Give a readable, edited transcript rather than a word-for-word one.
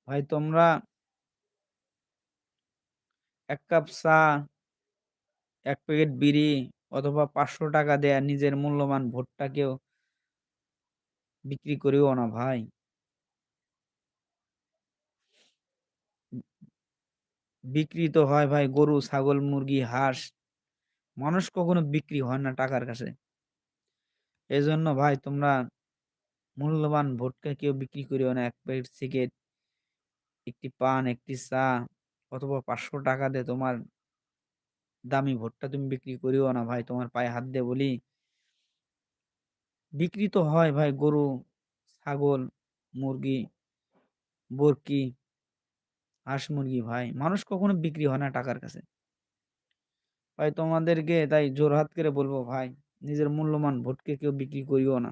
ভাই তোমরা ১ কাপ চা, ১ প্যাকেট বিড়ি অথবা ৳৫০০ দেয়া নিজের মূল্যবান ভোটটাকেও বিক্রি করিও না ভাই। বিক্রি তো হয় ভাই গরু, ছাগল, মুরগি, হাঁস। মানুষ কখনো বিক্রি হয় না টাকার কাছে। এজন্য ভাই তোমরা মূল্যবান ভোটকে কেউ বিক্রি করিও না। ১ প্যাকেট সিগারেট, একটি পান, একটি চা অথবা ৳৫০০ দিয়ে তোমার দামি ভোটটা তুমি বিক্রি করিও না ভাই। তোমার পায়ে হাত দিয়ে বলি, বিক্রি তো হয় ভাই গরু, ছাগল, মুরগি, বরকি, হাঁস, মুরগি ভাই। মানুষ কখনো বিক্রি হয় না টাকার কাছে। ভাই তোমাদেরকে তাই জোড়হাত করে বলব ভাই, নিজের মূল্যবান ভোটকে কেউ বিক্রি করিও না।